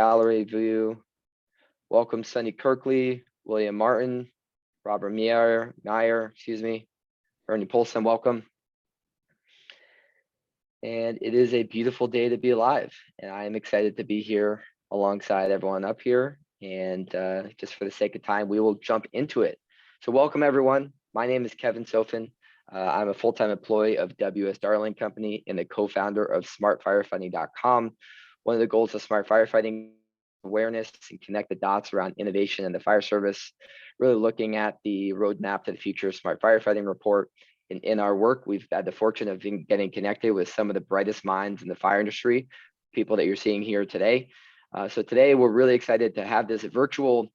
gallery view. Welcome Sunny Kirkley, William Martin, Robert Meyer, Ernie Polson, welcome. And it is a beautiful day to be alive. And I am excited to be here alongside everyone up here. And just for the sake of time, we will jump into it. So welcome everyone. My name is Kevin Sofin. I'm a full-time employee of WS Darling Company and the co-founder of smartfirefighting.com. One of the goals of smart firefighting awareness and connect the dots around innovation in the fire service, really looking at the roadmap to the future smart firefighting report. And in our work, we've had the fortune of getting connected with some of the brightest minds in the fire industry, people that you're seeing here today. So today we're really excited to have this virtual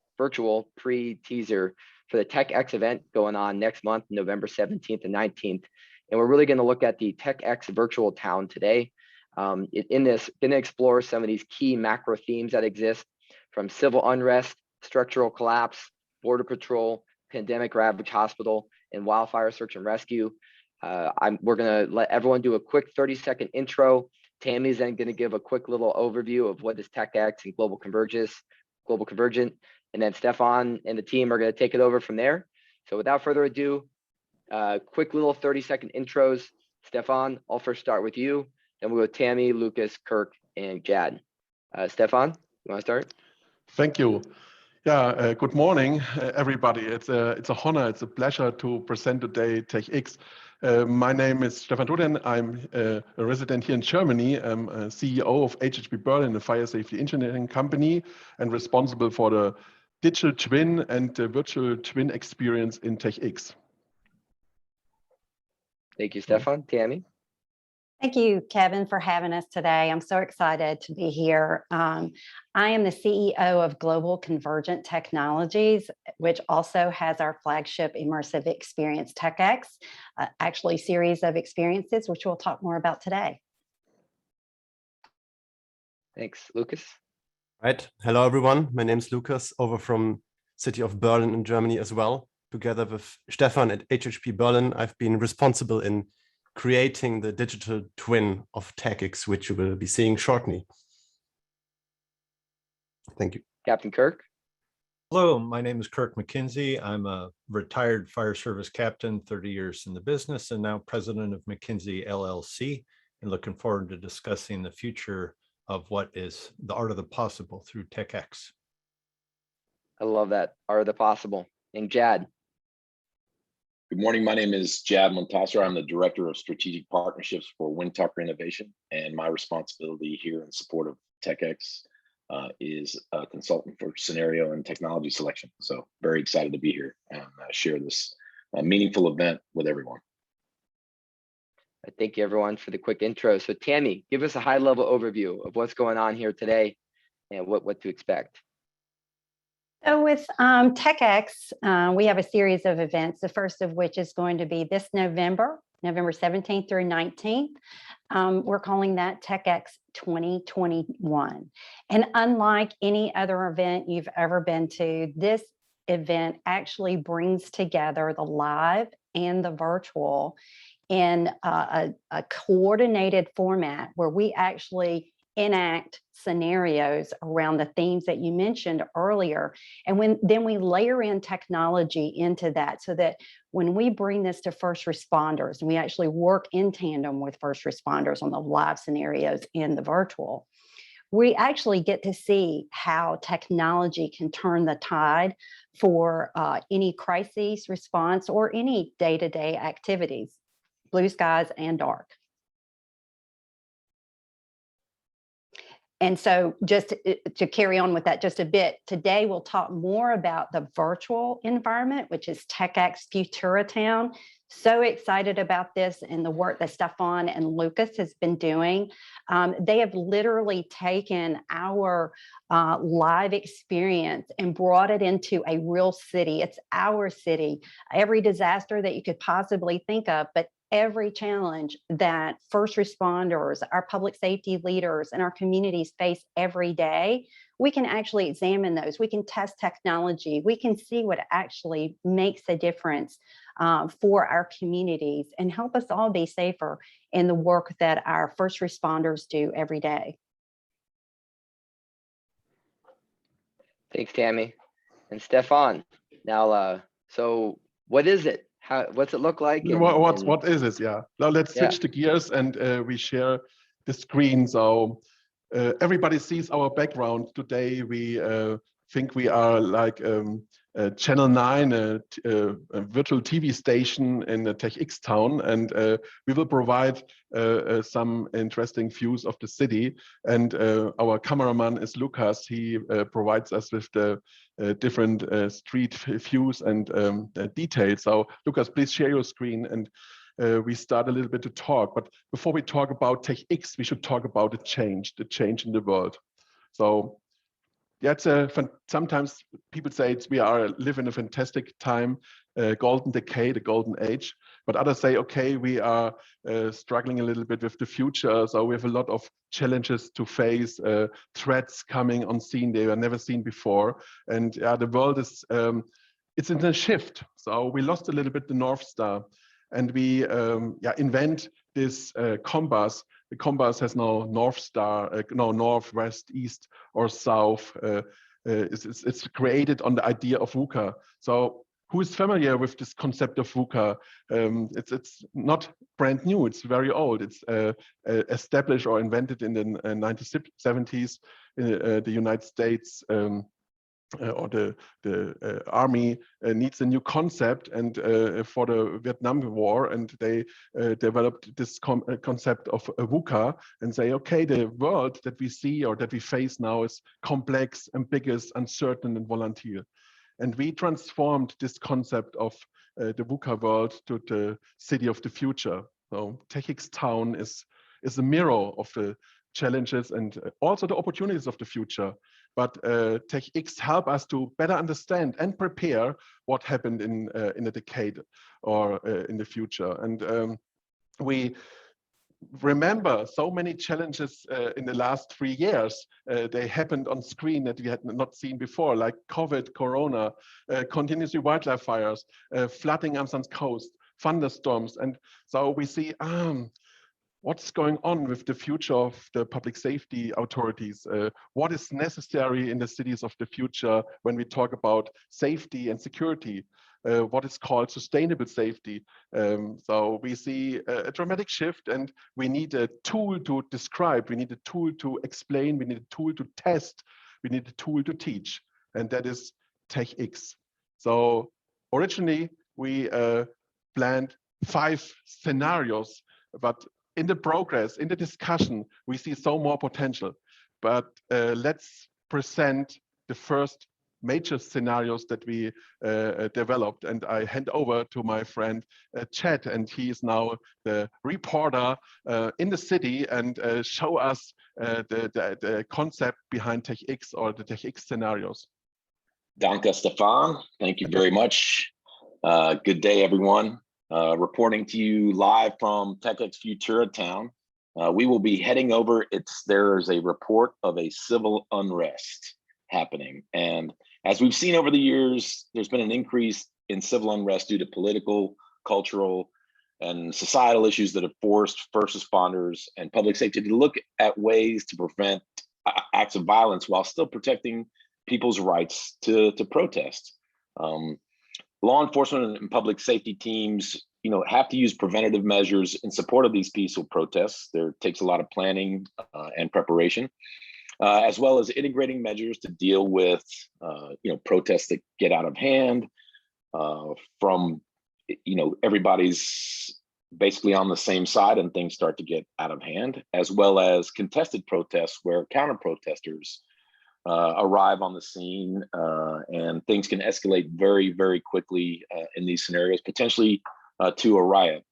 pre-teaser for the TechX event going on next month, November 17th and 19th. And we're really going to look at the TechX.Futura.Town today. In this, going to explore some of these key macro themes that exist, from civil unrest, structural collapse, border patrol, pandemic ravaged hospital, and wildfire search and rescue. We're going to let everyone do a quick 30-second intro. Tammy's then going to give a quick little overview of what is TechX and global convergent, and then Stefan and the team are going to take it over from there. So without further ado, quick little 30-second intros. Stefan, I'll first start with you. Then we'll go Tammy, Lucas, Kirk, and Jad. Stefan, you want to start? Thank you. Yeah, good morning, everybody. It's a honor, it's a pleasure to present today TechX. My name is Stefan Duden. I'm a resident here in Germany. I'm a CEO of HHP Berlin, a fire safety engineering company, and responsible for the digital twin and the virtual twin experience in TechX. Thank you, Stefan. Tammy? Thank you, Kevin, for having us today. I'm so excited to be here. I am the CEO of Global Convergent Technologies, which also has our flagship immersive experience, TechX, actually series of experiences, which we'll talk more about today. Thanks. Lucas? Right. Hello, everyone. My name is Lucas, over from city of Berlin in Germany as well. Together with Stefan at HHP Berlin, I've been responsible in creating the digital twin of TechX, which you will be seeing shortly. Thank you. Captain Kirk? Hello, my name is Kirk Mckinsey. I'm a retired fire service captain, 30 years in the business, and now president of McKinsey LLC, and looking forward to discussing the future of what is the art of the possible through TechX. I love that, art of the possible. And Jad? Good morning. My name is Jad Montasser. I'm the Director of Strategic Partnerships for Windtucker Innovation, and my responsibility here in support of TechX is a consultant for scenario and technology selection. So very excited to be here and share this meaningful event with everyone. Thank you, everyone, for the quick intro. So Tammy, give us a high-level overview of what's going on here today and what to expect. So with TechX, we have a series of events, the first of which is going to be this November 17th through 19th. We're calling that TechX 2021. And unlike any other event you've ever been to, this event actually brings together the live and the virtual in a coordinated format where we actually enact scenarios around the themes that you mentioned earlier. And then we layer in technology into that, so that when we bring this to first responders, and we actually work in tandem with first responders on the live scenarios in the virtual, we actually get to see how technology can turn the tide for any crisis response or any day-to-day activities, blue skies and dark. And so just to carry on with that just a bit, today we'll talk more about the virtual environment, which is TechX.Futura.Town. So excited about this and the work that Stefan and Lucas has been doing. They have literally taken our live experience and brought it into a real city. It's our city. Every disaster that you could possibly think of, but every challenge that first responders, our public safety leaders, and our communities face every day, we can actually examine those. We can test technology. We can see what actually makes a difference for our communities and help us all be safer in the work that our first responders do every day. Thanks, Tammy. And Stefan. Now, so what is it? What's it look like? What is it? Yeah. Now let's switch the gears and we share the screen. So everybody sees our background today. We think we are like Channel 9, a virtual TV station in the TechX.Town, and we will provide some interesting views of the city. And our cameraman is Lucas. He provides us with the different street views and details. So Lucas, please share your screen and we start a little bit to talk. But before we talk about TechX, we should talk about the change in the world. So that's sometimes people say we live in a fantastic time, golden decade, a golden age. But others say, okay, we are struggling a little bit with the future. So we have a lot of challenges to face, threats coming on scene they were never seen before. And the world is, it's in a shift. So we lost a little bit the North Star. And we invent this compass. The compass has no North Star, no North, West, East, or South. It's created on the idea of VUCA. So who is familiar with this concept of VUCA? It's not brand new. It's very old. It's established or invented in the 1970s in the United States. Or the army needs a new concept, and for the Vietnam War, and they developed this concept of VUCA and say, okay, the world that we see or that we face now is complex, ambiguous, uncertain, and volatile. And we transformed this concept of the VUCA world to the city of the future. So TechX.Town is a mirror of the challenges and also the opportunities of the future. But TechX help us to better understand and prepare what happened in a decade or in the future. And we remember so many challenges in the last 3 years. They happened on screen that we had not seen before, like COVID, Corona, continuously wildlife fires, flooding Amsterdam's coast, thunderstorms. And so we see, what's going on with the future of the public safety authorities? What is necessary in the cities of the future when we talk about safety and security? What is called sustainable safety. So we see a dramatic shift, and we need a tool to describe, we need a tool to explain, we need a tool to test, we need a tool to teach, and that is TechX. So originally we planned 5 scenarios, but in the progress, in the discussion, we see so more potential. But let's present the first major scenarios that we developed. And I hand over to my friend Chad, and he is now the reporter in the city and show us the concept behind TechX or the TechX scenarios. Danke, Stefan. Thank you very much. Good day, everyone. Reporting to you live from TechX.Futura.Town. We will be heading over, there's a report of a civil unrest happening. And as we've seen over the years, there's been an increase in civil unrest due to political, cultural, and societal issues that have forced first responders and public safety to look at ways to prevent acts of violence while still protecting people's rights to protest. Law enforcement and public safety teams, have to use preventative measures in support of these peaceful protests. There takes a lot of planning and preparation, as well as integrating measures to deal with, protests that get out of hand. From, everybody's basically on the same side and things start to get out of hand, as well as contested protests where counter protesters arrive on the scene, and things can escalate very, very quickly in these scenarios, potentially to a riot.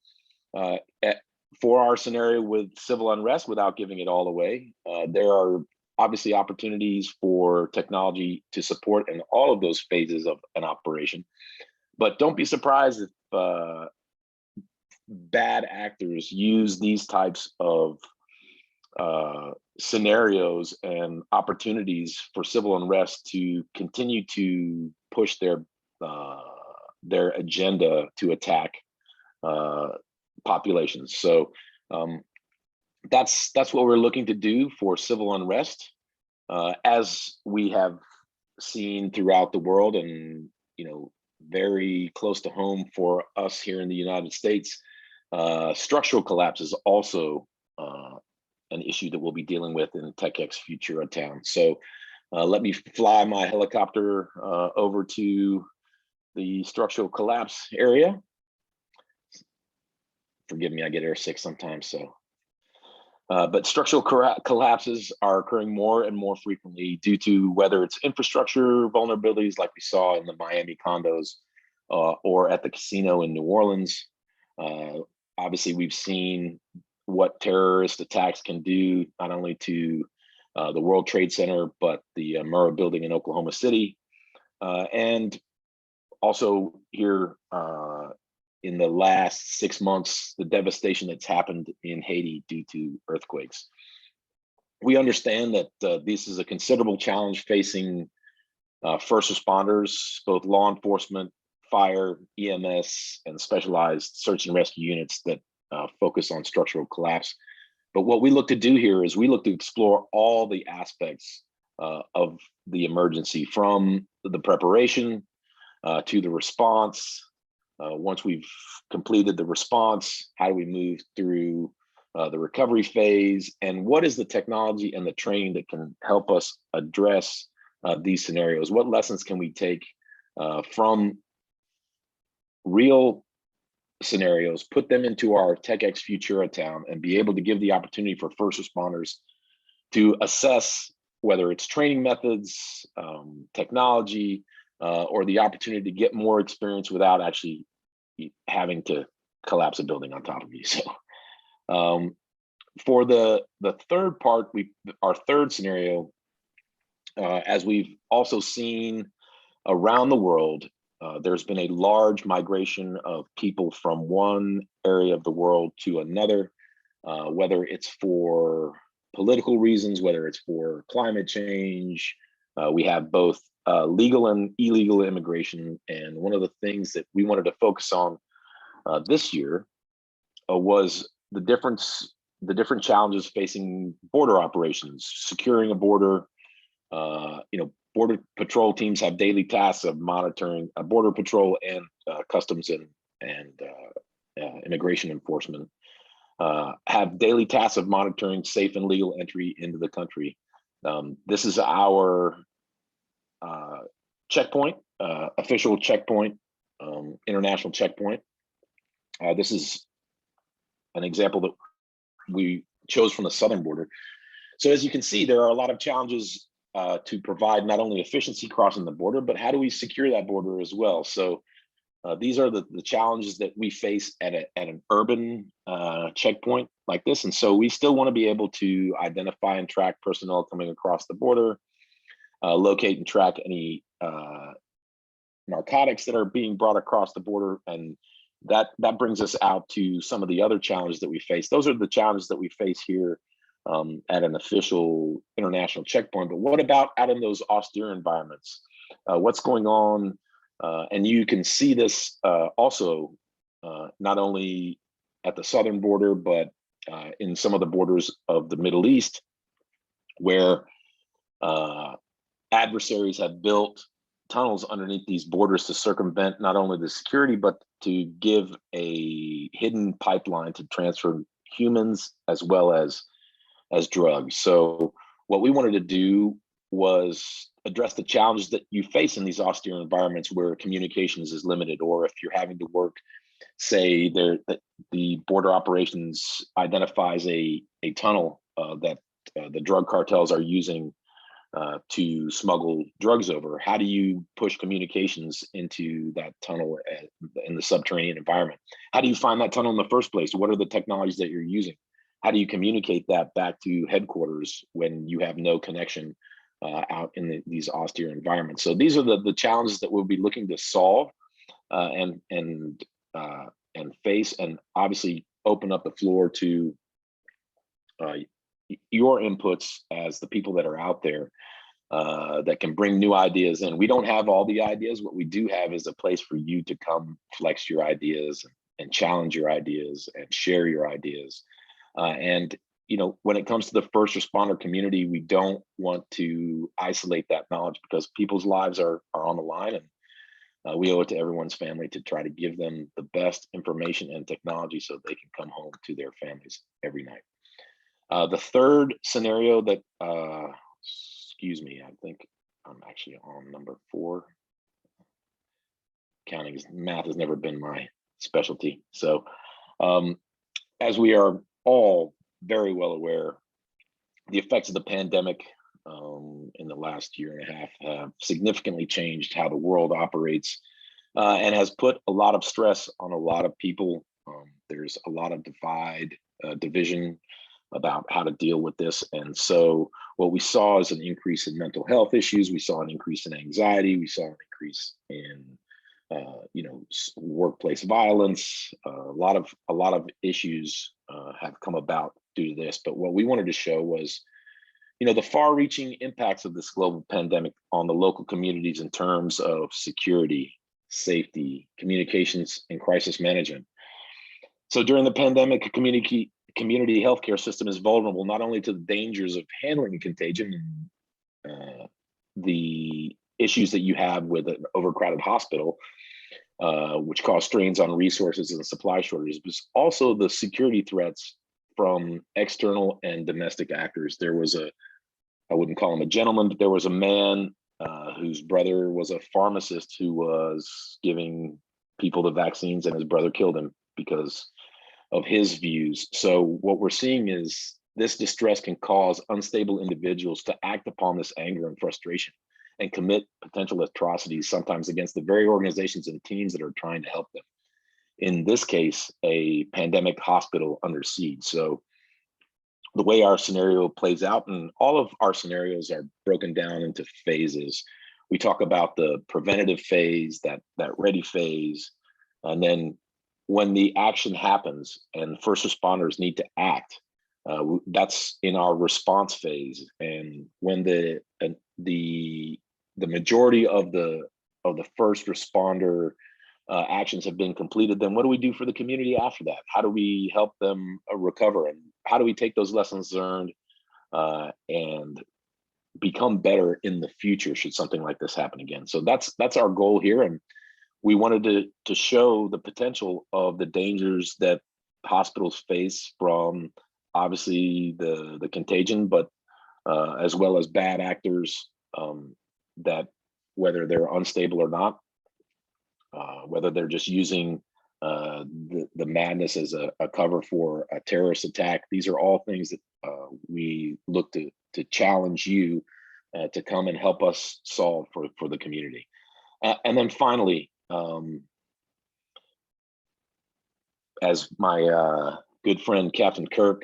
For our scenario with civil unrest, without giving it all away, there are obviously opportunities for technology to support in all of those phases of an operation. But don't be surprised if bad actors use these types of scenarios and opportunities for civil unrest to continue to push their agenda to attack populations. So that's what we're looking to do for civil unrest. As we have seen throughout the world, and very close to home for us here in the United States. Structural collapse is also an issue that we'll be dealing with in TechX.Futura.Town. So let me fly my helicopter over to the structural collapse area. Forgive me, I get airsick sometimes. So, but structural collapses are occurring more and more frequently due to whether it's infrastructure vulnerabilities like we saw in the Miami condos or at the casino in New Orleans. Obviously, we've seen what terrorist attacks can do, not only to the World Trade Center, but the Murrah building in Oklahoma City. And also here in the last 6 months, the devastation that's happened in Haiti due to earthquakes. We understand that this is a considerable challenge facing first responders, both law enforcement, fire, EMS, and specialized search and rescue units that focus on structural collapse. But what we look to do here is we look to explore all the aspects of the emergency, from the preparation to the response. Once we've completed the response, how do we move through the recovery phase, and what is the technology and the training that can help us address these scenarios? What lessons can we take from real scenarios, put them into our TechX.Futura.Town, and be able to give the opportunity for first responders to assess whether it's training methods, technology, or the opportunity to get more experience without actually having to collapse a building on top of you. So for the third part, our third scenario, as we've also seen around the world, there's been a large migration of people from one area of the world to another, whether it's for political reasons, whether it's for climate change. We have both legal and illegal immigration. And one of the things that we wanted to focus on this year was the different challenges facing border operations, securing a border. Border patrol teams have daily tasks of monitoring border patrol and customs and immigration enforcement have daily tasks of monitoring safe and legal entry into the country. This is our checkpoint, official checkpoint, international checkpoint. This is an example that we chose from the southern border. So as you can see, there are a lot of challenges to provide not only efficiency crossing the border, but how do we secure that border as well? So these are the challenges that we face at an urban checkpoint like this. And so we still want to be able to identify and track personnel coming across the border, locate and track any narcotics that are being brought across the border. And that brings us out to some of the other challenges that we face. Those are the challenges that we face here at an official international checkpoint. But what about out in those austere environments? What's going on? And you can see this also not only at the southern border, but in some of the borders of the Middle East, where adversaries have built tunnels underneath these borders to circumvent not only the security, but to give a hidden pipeline to transfer humans as well as drugs. So what we wanted to do was address the challenges that you face in these austere environments where communications is limited, or if you're having to work, say the border operations identifies a tunnel that the drug cartels are using to smuggle drugs over. How do you push communications into that tunnel in the subterranean environment? How do you find that tunnel in the first place? What are the technologies that you're using? How do you communicate that back to headquarters when you have no connection out in these austere environments? So these are the challenges that we'll be looking to solve and face, and obviously open up the floor to your inputs as the people that are out there that can bring new ideas in. We don't have all the ideas. What we do have is a place for you to come flex your ideas and challenge your ideas and share your ideas. And when it comes to the first responder community, we don't want to isolate that knowledge because people's lives are on the line, and we owe it to everyone's family to try to give them the best information and technology so they can come home to their families every night. The third scenario that, excuse me, I think I'm actually on number 4. Math has never been my specialty. So as we are all very well aware, the effects of the pandemic in the last year and a half have significantly changed how the world operates and has put a lot of stress on a lot of people. There's a lot of division about how to deal with this. And so what we saw is an increase in mental health issues. We saw an increase in anxiety. We saw an increase in workplace violence. A lot of issues have come about due to this. But what we wanted to show was, the far-reaching impacts of this global pandemic on the local communities in terms of security, safety, communications, and crisis management. So during the pandemic, a community healthcare system is vulnerable not only to the dangers of handling contagion and the issues that you have with an overcrowded hospital, which cause strains on resources and supply shortages, but also the security threats from external and domestic actors. There was I wouldn't call him a gentleman, but there was a man whose brother was a pharmacist who was giving people the vaccines, and his brother killed him because of his views. So what we're seeing is this distress can cause unstable individuals to act upon this anger and frustration and commit potential atrocities, sometimes against the very organizations and teams that are trying to help them. In this case, a pandemic hospital under siege. So the way our scenario plays out, and all of our scenarios are broken down into phases. We talk about the preventative phase, that ready phase, and then when the action happens and first responders need to act, that's in our response phase. And when the majority of the first responder actions have been completed, then what do we do for the community after that? How do we help them recover, and how do we take those lessons learned and become better in the future should something like this happen again? So that's our goal here, and we wanted to show the potential of the dangers that hospitals face from obviously the contagion, but as well as bad actors that, whether they're unstable or not, whether they're just using the madness as a cover for a terrorist attack. These are all things that we look to challenge you to come and help us solve for the community. And then finally, as my good friend Captain Kirk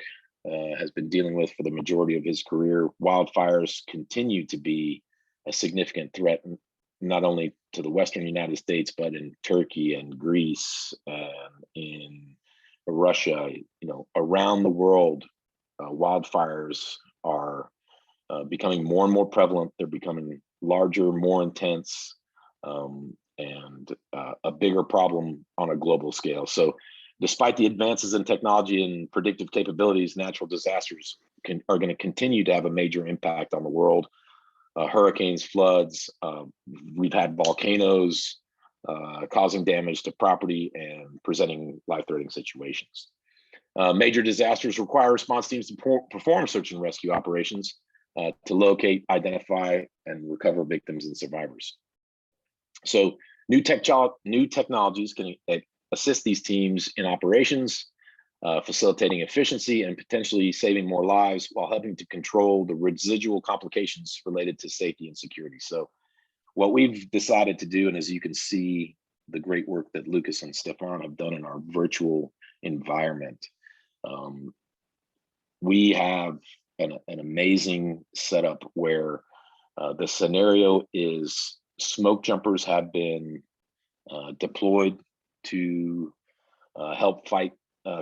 has been dealing with for the majority of his career, wildfires continue to be a significant threat, not only to the Western United States, but in Turkey and Greece and in Russia. Around the world, wildfires are becoming more and more prevalent. They're becoming larger, more intense, and a bigger problem on a global scale. So despite the advances in technology and predictive capabilities, natural disasters are going to continue to have a major impact on the world. Hurricanes, floods, we've had volcanoes causing damage to property and presenting life-threatening situations. Major disasters require response teams to perform search and rescue operations to locate, identify, and recover victims and survivors. So new technologies can assist these teams in operations, facilitating efficiency and potentially saving more lives while helping to control the residual complications related to safety and security. So what we've decided to do, and as you can see, the great work that Lucas and Stefan have done in our virtual environment, we have an amazing setup where the scenario is smoke jumpers have been deployed to help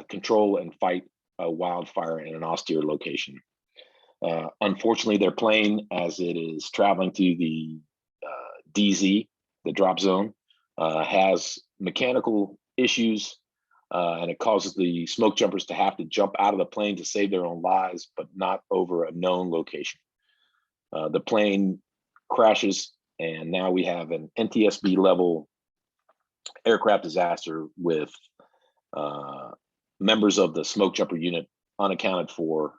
control and fight a wildfire in an austere location. Unfortunately, their plane, as it is traveling to the DZ, the drop zone, has mechanical issues and it causes the smoke jumpers to have to jump out of the plane to save their own lives, but not over a known location. The plane crashes, and now we have an NTSB level aircraft disaster with members of the smoke jumper unit unaccounted for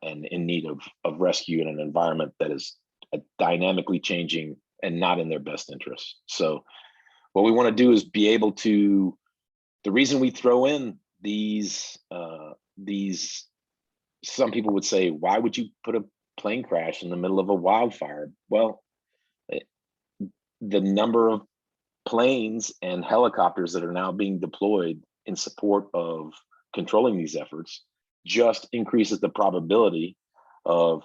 and in need of rescue in an environment that is dynamically changing and not in their best interest. So what we want to do is be able to, the reason we throw in these, some people would say, why would you put a plane crash in the middle of a wildfire? Well, the number of planes and helicopters that are now being deployed in support of controlling these efforts just increases the probability of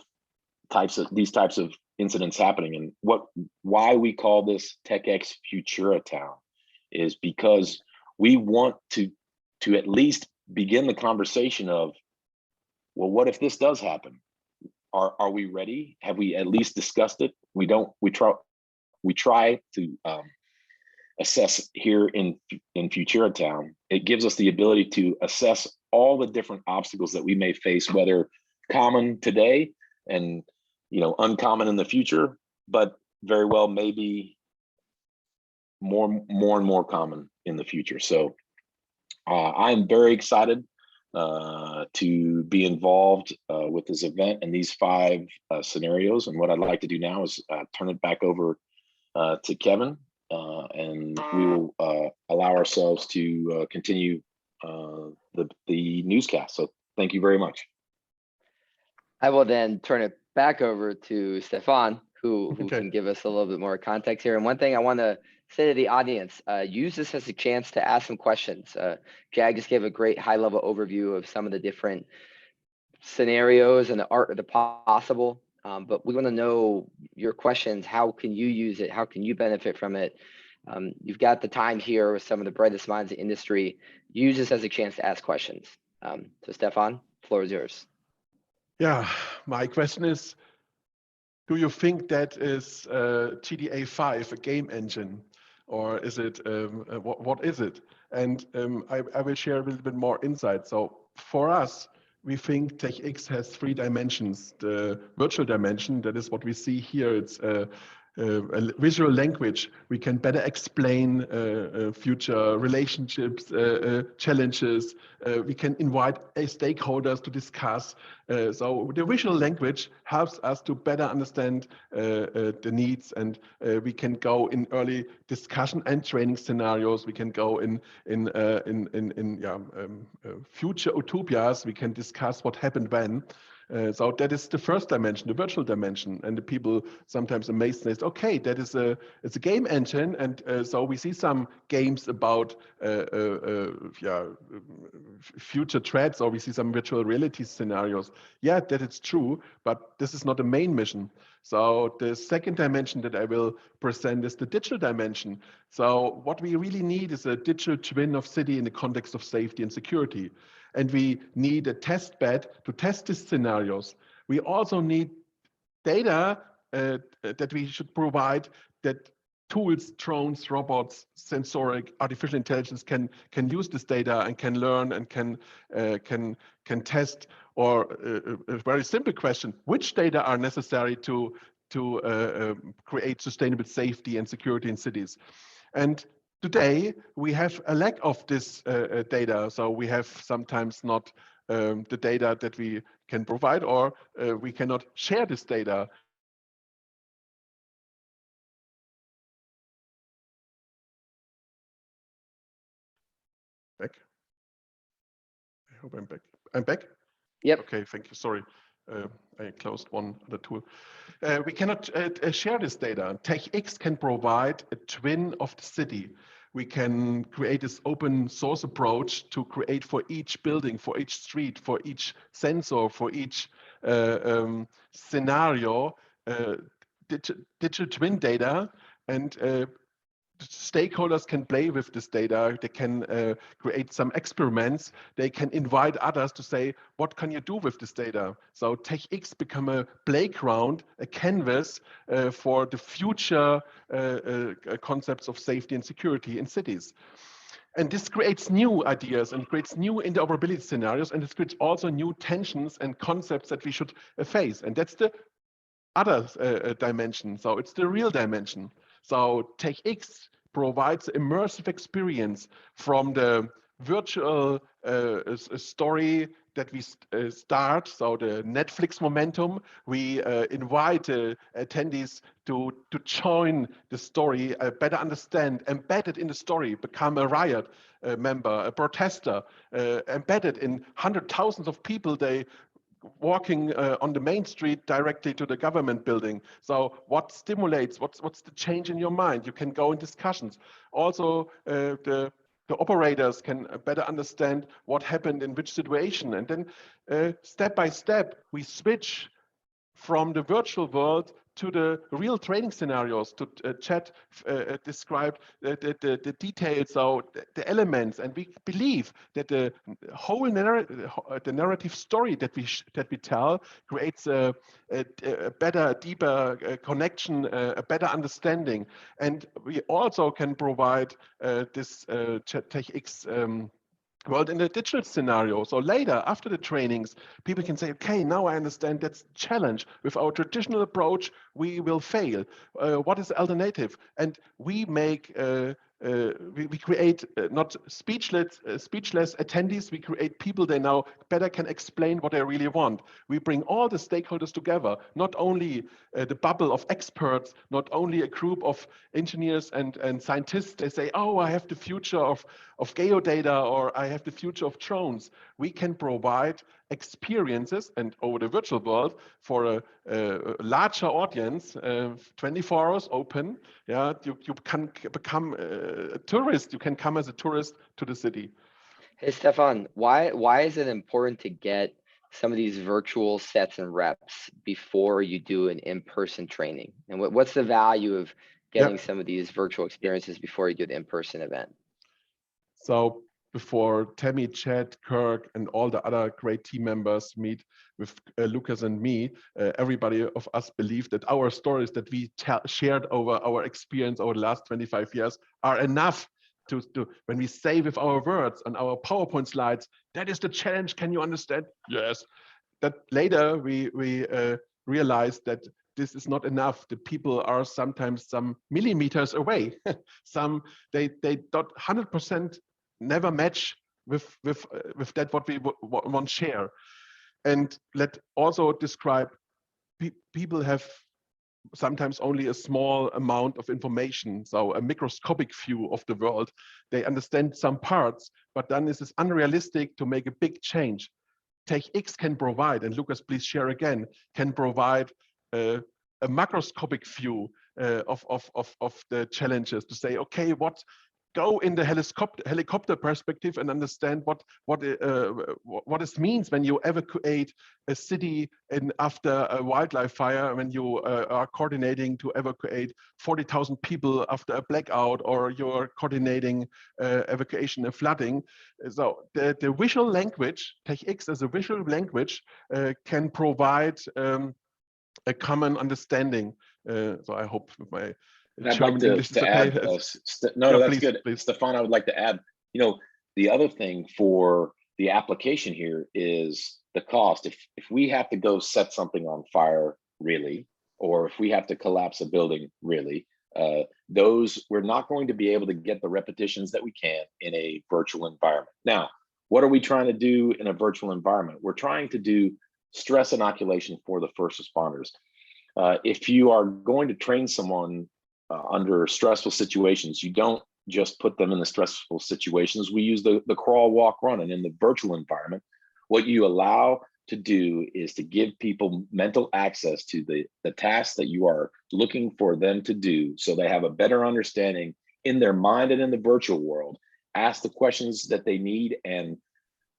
these types of incidents happening. And why we call this TechX.Futura.Town is because we want to at least begin the conversation of, well, what if this does happen? Are we ready? Have we at least discussed it? We try to assess here in Futura.Town. It gives us the ability to assess all the different obstacles that we may face, whether common today and uncommon in the future, but very well maybe more and more common in the future. So I'm very excited to be involved with this event and these 5 scenarios. And what I'd like to do now is turn it back over to Kevin, and we will allow ourselves to continue the newscast. So thank you very much. I will then turn it back over to Stefan, who Okay. can give us a little bit more context here. And one thing I want to say to the audience, use this as a chance to ask some questions. Jag just gave a great high-level overview of some of the different scenarios and the art of the possible. But we want to know your questions. How can you use it? How can you benefit from it? You've got the time here with some of the brightest minds in the industry. Use this as a chance to ask questions. So Stefan, floor is yours. Yeah, my question is, do you think that is GTA 5 a game engine, or is it what is it? And I will share a little bit more insight. So for us, we think TechX has 3 dimensions. The virtual dimension, that is what we see here. It's a visual language. We can better explain future relationships, challenges. We can invite stakeholders to discuss. So the visual language helps us to better understand the needs, and we can go in early discussion and training scenarios. We can go in future utopias. We can discuss what happened when. So that is the first dimension, the virtual dimension, and the people sometimes amazed and say, okay, that is it's a game engine, and so we see some games about future threats, or we see some virtual reality scenarios. Yeah, that is true, but this is not the main mission. So the second dimension that I will present is the digital dimension. So what we really need is a digital twin of city in the context of safety and security. And we need a test bed to test these scenarios. We also need data that we should provide, that tools, drones, robots, sensoric, artificial intelligence can use this data and can learn and can test. Or a very simple question: which data are necessary to create sustainable safety and security in cities? And today, we have a lack of this data, so we have sometimes not the data that we can provide, or we cannot share this data. Back? I hope I'm back. I'm back? Yep. Okay, thank you. Sorry. I closed one other tool. We cannot share this data. TechX can provide a twin of the city. We can create this open source approach to create for each building, for each street, for each sensor, for each scenario, digital twin data, and stakeholders can play with this data. They can create some experiments. They can invite others to say, what can you do with this data? So TechX become a playground, a canvas for the future concepts of safety and security in cities. And this creates new ideas and creates new interoperability scenarios, and it creates also new tensions and concepts that we should face. And that's the other dimension. So it's the real dimension. So TechX provides immersive experience from the virtual story that we start. So the Netflix momentum, we invite attendees to join the story, better understand, embedded in the story, become a riot member, a protester, embedded in hundred thousands of people. They walking on the main street directly to the government building. So what stimulates, what's the change in your mind? You can go in discussions. Also, the operators can better understand what happened in which situation. And then step by step, we switch from the virtual world to the real training scenarios, to chat, describe the details, so the elements, and we believe that the whole narrative story that we tell creates a better, deeper connection, a better understanding, and we also can provide this TechX world in a digital scenario. So later, after the trainings, people can say, okay, now I understand that's a challenge. With our traditional approach, we will fail. What is the alternative? And we make, we create not speechless attendees, we create people they now better can explain what they really want. We bring all the stakeholders together, not only the bubble of experts, not only a group of engineers and scientists. They say, oh, I have the future of geodata, or I have the future of drones. We can provide experiences and over the virtual world for a larger audience, 24 hours open. Yeah, you can become a tourist. You can come as a tourist to the city. Hey, Stefan, why is it important to get some of these virtual sets and reps before you do an in-person training? And what's the value of getting some of these virtual experiences before you do the in-person event? So before Tammy, Chad, Kirk, and all the other great team members meet with Lucas and me, everybody of us believe that our stories that we shared over our experience over the last 25 years are enough to when we say with our words on our PowerPoint slides, that is the challenge, can you understand? Yes. That later we realized that this is not enough. The people are sometimes some millimeters away. Some they don't 100% never match with that what we want to share. And let also describe people have sometimes only a small amount of information, so a microscopic view of the world. They understand some parts, but then this is unrealistic to make a big change. TechX can provide, and Lucas, please share again, can provide a macroscopic view of the challenges to say, okay, go in the helicopter perspective and understand what this means when you evacuate a city after a wildlife fire, when you are coordinating to evacuate 40,000 people after a blackout, or you're coordinating evacuation and flooding. So the visual language, TechX as a visual language, can provide a common understanding. So I hope my German English is okay. No, that's please, good. Please. Stefan, I would like to add, the other thing for the application here is the cost. If we have to go set something on fire, really, or if we have to collapse a building, really, those we're not going to be able to get the repetitions that we can in a virtual environment. Now, what are we trying to do in a virtual environment? We're trying to do stress inoculation for the first responders. If you are going to train someone under stressful situations, you don't just put them in the stressful situations. We use the crawl, walk, run. And in the virtual environment, what you allow to do is to give people mental access to the tasks that you are looking for them to do, so they have a better understanding in their mind and in the virtual world. Ask the questions that they need and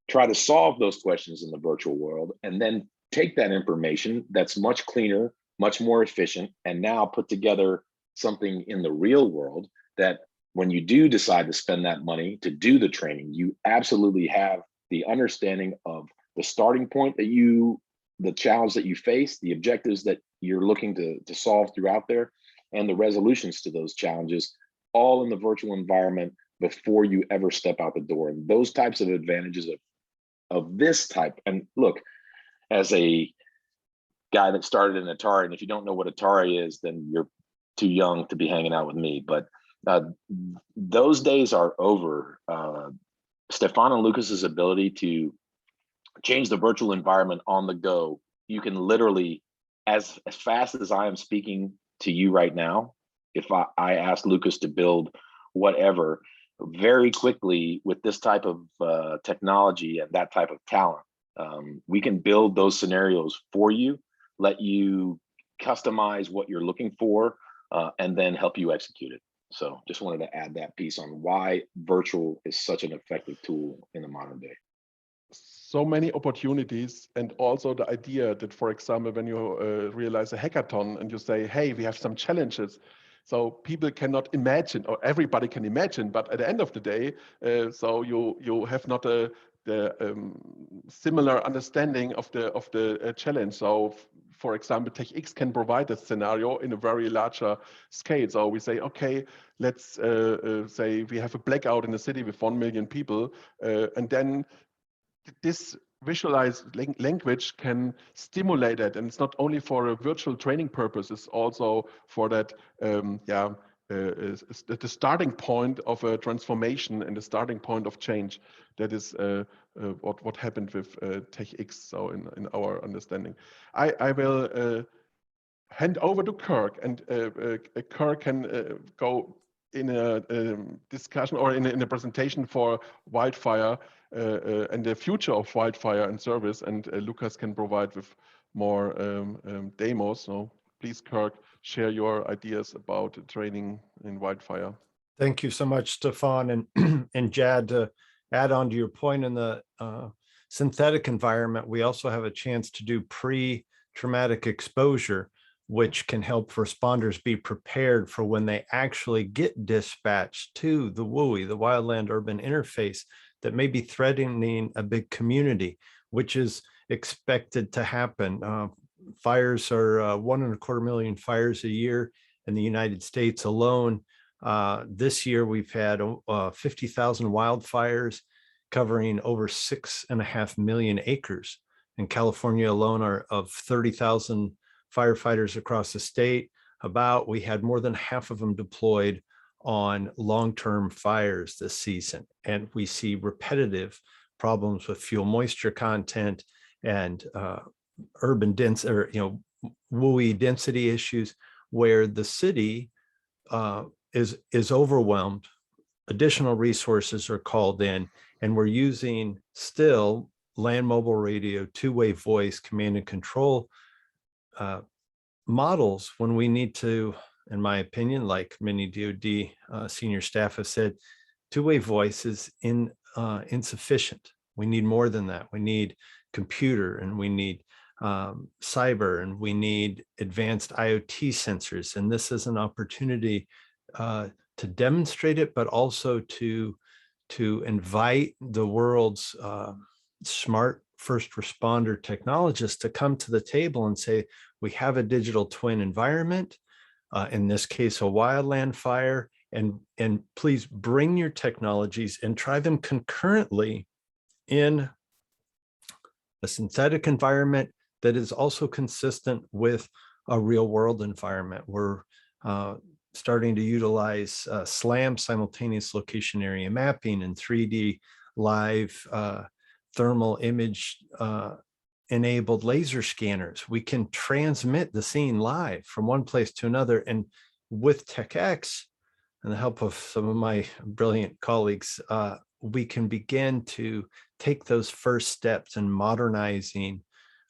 try to solve those questions in the virtual world, and then take that information that's much cleaner, much more efficient, and now put together something in the real world that when you do decide to spend that money to do the training, you absolutely have the understanding of the starting point that the challenge that you face, the objectives that you're looking to solve throughout there, and the resolutions to those challenges, all in the virtual environment before you ever step out the door. And those types of advantages of this type, and look, as a guy that started in Atari, and if you don't know what Atari is, then you're too young to be hanging out with me. But those days are over. Stefan and Lucas's ability to change the virtual environment on the go. You can literally, as fast as I am speaking to you right now, if I asked Lucas to build whatever, very quickly with this type of technology and that type of talent, we can build those scenarios for you, let you customize what you're looking for, and then help you execute it. So just wanted to add that piece on why virtual is such an effective tool in the modern day. So many opportunities, and also the idea that, for example, when you realize a hackathon and you say, hey, we have some challenges, so people cannot imagine, or everybody can imagine, but at the end of the day, so you have not the similar understanding of the challenge. So for example, TechX can provide a scenario in a very larger scale. So we say, okay, let's say we have a blackout in a city with 1 million people, and then this visualized language can stimulate it. And it's not only for a virtual training purpose, it's also for that, the starting point of a transformation and the starting point of change. That is what happened with TechX, so in our understanding. I will hand over to Kirk, and Kirk can go in a discussion or in a presentation for wildfire and the future of wildfire and service, and Lucas can provide with more demos. So please, Kirk, share your ideas about training in wildfire. Thank you so much, Stefan. And Jad, to add on to your point, in the synthetic environment, we also have a chance to do pre-traumatic exposure, which can help responders be prepared for when they actually get dispatched to the WUI, the wildland urban interface, that may be threatening a big community, which is expected to happen. Fires are 1.25 million fires a year in the United States alone. This year, we've had 50,000 wildfires covering over 6.5 million acres. In California alone, are of 30,000 firefighters across the state. We had more than half of them deployed on long-term fires this season. And we see repetitive problems with fuel moisture content and urban density, or WUI density issues, where the city is overwhelmed. Additional resources are called in, and we're using still land mobile radio, two-way voice, command and control models when we need to, in my opinion, like many DoD senior staff have said, two-way voice is insufficient. We need more than that. We need computer, and we need cyber, and we need advanced IoT sensors. And this is an opportunity to demonstrate it, but also to invite the world's smart first responder technologists to come to the table and say, we have a digital twin environment, in this case, a wildland fire, and please bring your technologies and try them concurrently in a synthetic environment that is also consistent with a real world environment. We're starting to utilize SLAM, simultaneous location area mapping, and 3D live thermal image enabled laser scanners. We can transmit the scene live from one place to another. And with TechX and the help of some of my brilliant colleagues, we can begin to take those first steps in modernizing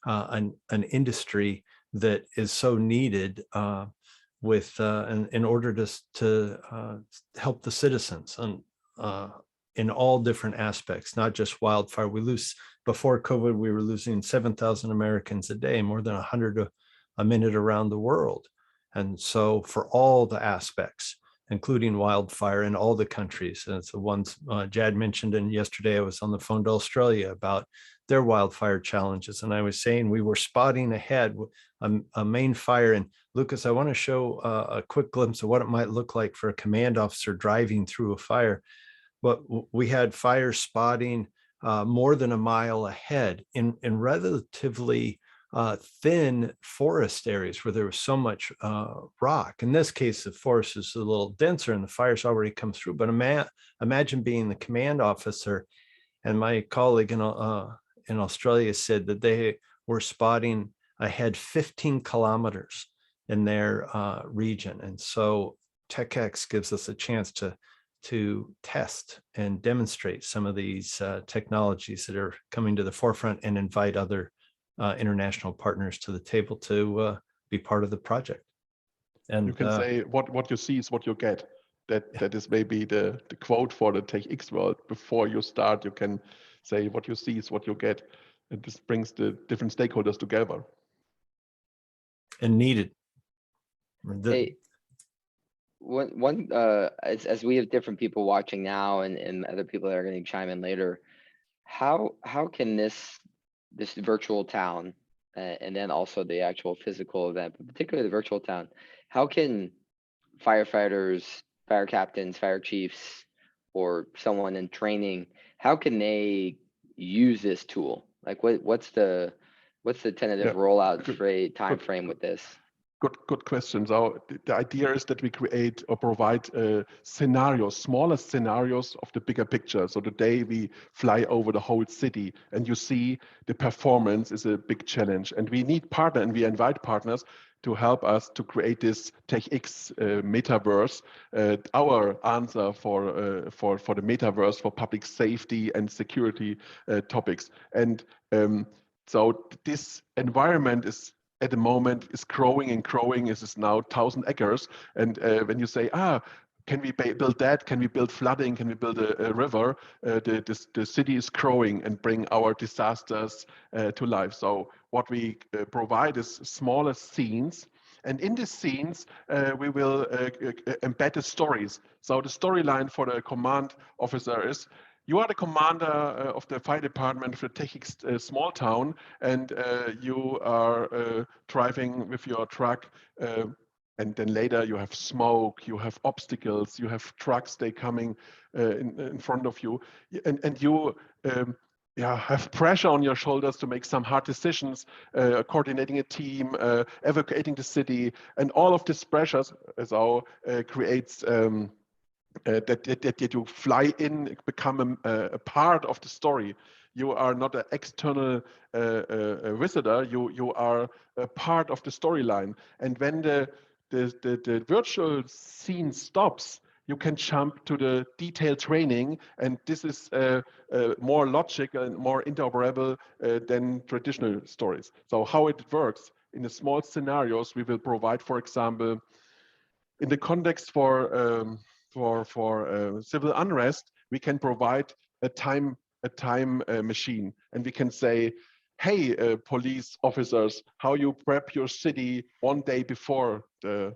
an industry that is so needed in order to help the citizens in all different aspects, not just wildfire. Before COVID, we were losing 7,000 Americans a day, more than 100 a minute around the world. And so for all the aspects, including wildfire in all the countries, and it's the ones Jad mentioned, and yesterday I was on the phone to Australia about their wildfire challenges. And I was saying we were spotting ahead a main fire. And Lucas, I want to show a quick glimpse of what it might look like for a command officer driving through a fire. but we had fire spotting more than a mile ahead in relatively thin forest areas where there was so much rock. In this case, the forest is a little denser and the fire's already come through. But imagine being the command officer, and my colleague in Australia said that they were spotting ahead 15 kilometers in their region. And so TechX gives us a chance to test and demonstrate some of these technologies that are coming to the forefront and invite other international partners to the table to be part of the project. And you can say what you see is what you get. That is maybe the quote for the TechX world. Before you start, you can say what you see is what you get. And this brings the different stakeholders together. And needed. Hey, as we have different people watching now and other people that are going to chime in later, how can this virtual town and then also the actual physical event, but particularly the virtual town, how can firefighters, fire captains, fire chiefs, or someone in training, how can they use this tool? Like what's the tentative rollout time frame with this? Good question. So the idea is that we create or provide scenarios, smaller scenarios of the bigger picture. So the day we fly over the whole city and you see the performance is a big challenge. And we need partner and we invite partners to help us to create this TechX metaverse, our answer for the metaverse for public safety and security topics. And so this environment is at the moment is growing and growing. It is now 1,000 acres. And when you say, can we build that? Can we build flooding? Can we build a river? The city is growing and bring our disasters to life. So what we provide is smaller scenes. And in these scenes, we will embed the stories. So the storyline for the command officer is, you are the commander of the fire department for TechX small town, and you are driving with your truck, and then later you have smoke, you have obstacles, you have trucks, they coming in front of you, and you have pressure on your shoulders to make some hard decisions, coordinating a team, evacuating the city, and all of these pressures creates that you fly in, become a part of the story. You are not an external visitor. You are a part of the storyline. And when the virtual scene stops, you can jump to the detailed training, and this is more logical and more interoperable than traditional stories. So how it works in the small scenarios, we will provide, for example, in the context for civil unrest, we can provide a time machine, and we can say, hey, police officers, how you prep your city one day before the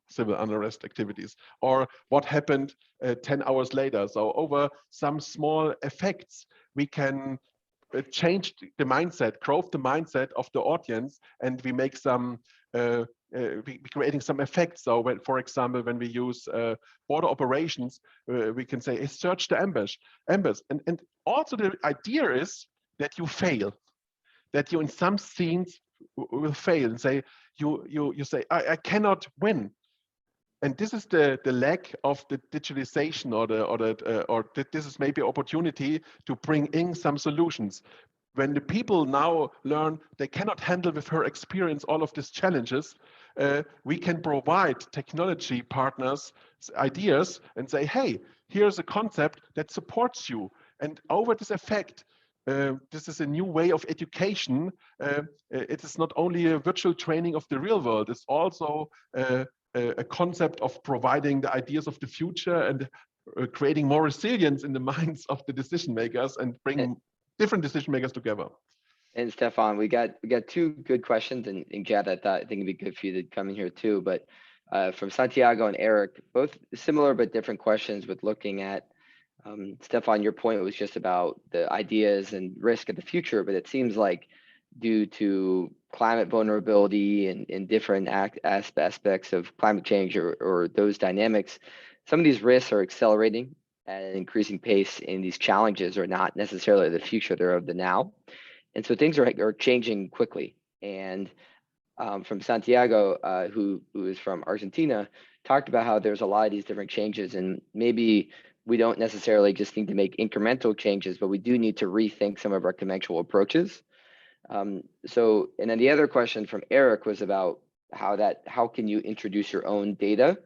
civil unrest activities, or what happened 10 hours later. So over some small effects, we can change the mindset, grow the mindset of the audience, and we make some we creating some effects. So when, for example, when we use border operations, we can say, hey, search the ambush. And also the idea is that you fail, that you in some scenes will fail and say, you say, I cannot win. And this is the lack of the digitalization, or this is maybe opportunity to bring in some solutions. When the people now learn they cannot handle with her experience all of these challenges, we can provide technology partners ideas and say, hey, here's a concept that supports you. And over this effect, this is a new way of education. It is not only a virtual training of the real world, it's also a concept of providing the ideas of the future and creating more resilience in the minds of the decision makers and bring different decision makers together. And Stefan, we got two good questions, and Jad, I think it'd be good for you to come in here too. But from Santiago and Eric, both similar but different questions with looking at Stefan, your point was just about the ideas and risk of the future, but it seems like due to climate vulnerability and different aspects of climate change or those dynamics, some of these risks are accelerating at an increasing pace, and these challenges are not necessarily the future, they're of the now. And so things are changing quickly. And from Santiago, who is from Argentina, talked about how there's a lot of these different changes, and maybe we don't necessarily just need to make incremental changes, but we do need to rethink some of our conventional approaches. And then the other question from Eric was about how can you introduce your own data?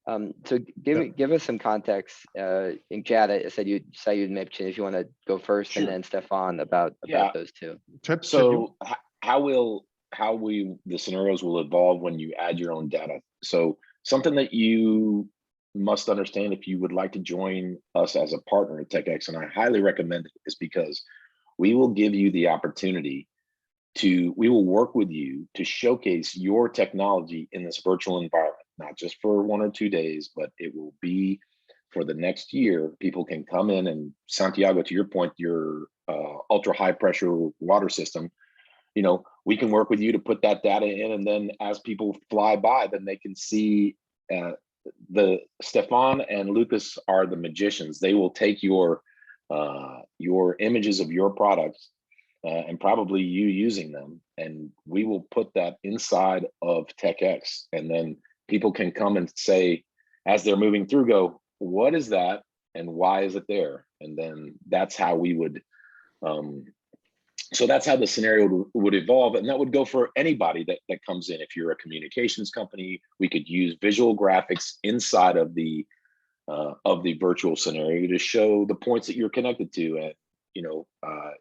So give us some context. And Chad, I said you'd mention if you want to go first, Sure. and then Stefan about those two. So how the scenarios will evolve when you add your own data. So something that you must understand if you would like to join us as a partner at TechX, and I highly recommend it, is because we will give you the opportunity we will work with you to showcase your technology in this virtual environment, not just for 1 or 2 days, but it will be for the next year. People can come in, and Santiago, to your point, your ultra high pressure water system, we can work with you to put that data in, and then as people fly by, then they can see the Stefan and Lucas are the magicians. They will take your images of your products and probably you using them, and we will put that inside of TechX, and then people can come and say, as they're moving through, go, what is that and why is it there? And then that's how we would so that's how the scenario would evolve, and that would go for anybody that comes in. If you're a communications company, we could use visual graphics inside of the virtual scenario to show the points that you're connected to. And